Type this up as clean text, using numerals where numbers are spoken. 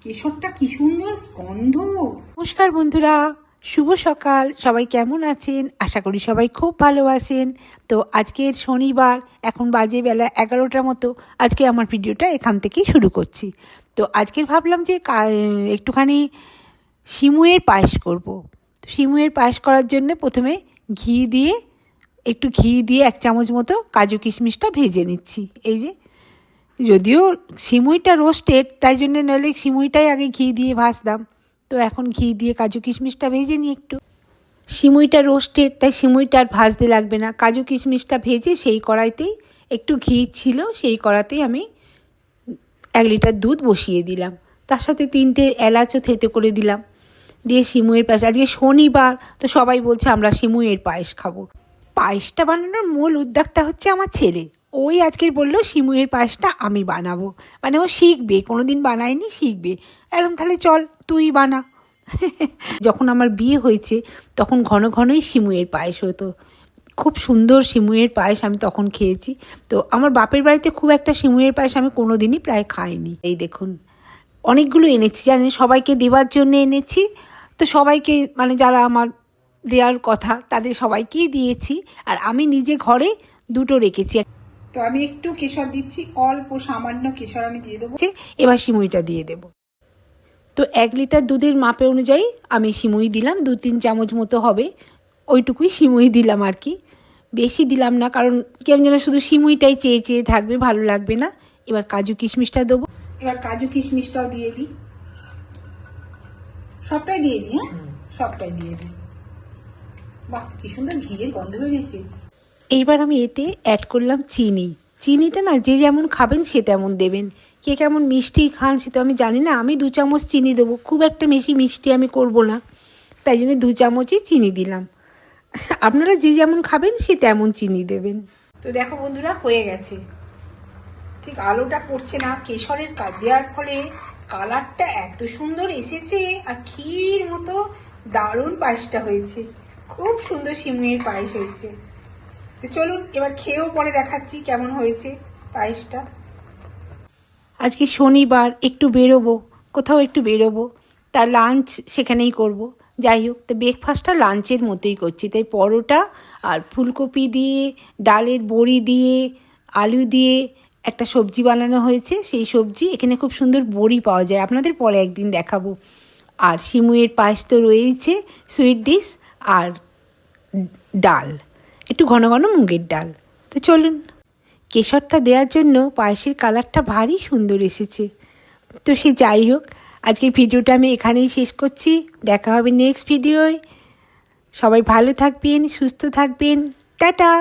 কেশরটা কি সুন্দর গন্ধ। নমস্কার বন্ধুরা, শুভ সকাল। সবাই কেমন আছেন? আশা করি সবাই খুব ভালো আছেন। তো আজকের শনিবার, এখন বাজে বেলা 11টার মতো। আজকে আমার ভিডিওটা এখান থেকেই শুরু করছি। তো আজকে ভাবলাম যে একটুখানি সিমুয়ের পায়েস করব। তো সিমুয়ের পায়েস করার জন্য প্রথমে একটু ঘি দিয়ে 1 চামচ মতো কাজু কিশমিশটা ভেজে নিচ্ছি। এই যে, যদিও সিমুইটা রোস্টেড, তাই জন্য নইলে সিমুইটাই আগে ঘি দিয়ে ভাজতাম। তো এখন ঘি দিয়ে কাজু কিশমিশটা ভেজে নিই একটু। সিমুইটা রোস্টেড, তাই সিমুইটা আর ভাজতে লাগবে না। কাজু কিশমিশটা ভেজে সেই কড়াইতেই, একটু ঘি ছিল সেই কড়াতেই আমি 1 লিটার দুধ বসিয়ে দিলাম। তার সাথে 3টে এলাচও থেতে করে দিলাম। দিয়ে সিমুইয়ের পায়েস, আজকে শনিবার, তো সবাই বলছে আমরা সিমুইয়ের পায়েস খাবো। পায়েসটা বানানোর মূল উদ্যোক্তা হচ্ছে আমার ছেলে। ওই আজকের বললো সিমুইয়ের পায়েসটা আমি বানাবো, মানে ও শিখবে, কোনো দিন বানায়নি, শিখবে। এরকম, তাহলে চল তুই বানা। যখন আমার বিয়ে হয়েছে তখন ঘন ঘনই সিমুইয়ের পায়েস হতো। খুব সুন্দর সিমুইয়ের পায়েস আমি তখন খেয়েছি। তো আমার বাপের বাড়িতে খুব একটা সিমুইয়ের পায়েস আমি কোনো দিনই প্রায় খাইনি। এই দেখুন, অনেকগুলো এনেছি, জানেন, সবাইকে দেওয়ার জন্য এনেছি। তো সবাইকে, মানে যারা আমার দেওয়ার কথা তাদের সবাইকেই দিয়েছি। আর আমি নিজে ঘরে 2টো রেখেছি। তো আমি একটু কেশর দিচ্ছি, অল্প সামান্য কেশর আমি দিয়ে দেবো। এবার সিমুইটা দিয়ে দেব। তো 1 লিটার দুধের মাপে অনুযায়ী আমি সিমুই দিলাম, 2-3 চামচ মতো হবে, ওইটুকুই সিমুই দিলাম আর কি। বেশি দিলাম না, কারণ কেমন যেন শুধু সিমুইটাই চেয়ে চেয়ে থাকবে, ভালো লাগবে না। এবার কাজু কিশমিশটা দেবো। এবার কাজু কিশমিশটাও দিয়ে দিই, সবটাই দিয়ে দিই। হ্যাঁ, সবটাই দিয়ে দিই। বাহ, কি সুন্দর ঘিয়ের গন্ধ বেরিয়েছে। এইবার আমি এতে অ্যাড করলাম চিনি। চিনিটা না, যে যেমন খাবেন সে তেমন দেবেন। কে কেমন মিষ্টি খান সে তো আমি জানি না। আমি 2 চামচ চিনি দেবো, খুব একটা বেশি মিষ্টি আমি করব না, তাই জন্য 2 চামচই চিনি দিলাম। আপনারা যে যেমন খাবেন সে তেমন চিনি দেবেন। তো দেখো বন্ধুরা, হয়ে গেছে। ঠিক আলোটা পড়ছে না, কেশরের দেওয়ার ফলে কালারটা এত সুন্দর এসেছে, আর ক্ষীর মতো দারুণ পায়েসটা হয়েছে। খুব সুন্দর সিমুইয়ের পায়েস হয়েছে। তো চলুন এবার খেয়েও পরে দেখাচ্ছি কেমন হয়েছে পায়েসটা। আজকে শনিবার, একটু বেরোবো, কোথাও একটু বেরোবো, তা লাঞ্চ সেখানেই করব। যাই হোক, তো ব্রেকফাস্টটা লাঞ্চের মতোই করছি। তাই পরোটা আর ফুলকপি দিয়ে, ডালের বড়ি দিয়ে, আলু দিয়ে একটা সবজি বানানো হয়েছে। সেই সবজি, এখানে খুব সুন্দর বড়ি পাওয়া যায়, আপনাদের পরে একদিন দেখাবো। আর সিমুইয়ের পায়েস তো রয়েছে, সুইট ডিশ, আর ডাল, একটু ঘন ঘন মুগের ডাল। তো চলুন, কেশরটা দেওয়ার জন্য পায়েসের কালারটা ভারী সুন্দর এসেছে। তো সে যাই হোক, আজকের ভিডিওটা আমি এখানেই শেষ করছি। দেখা হবে নেক্সট ভিডিওয়। সবাই ভালো থাকবেন, সুস্থ থাকবেন। টাটা।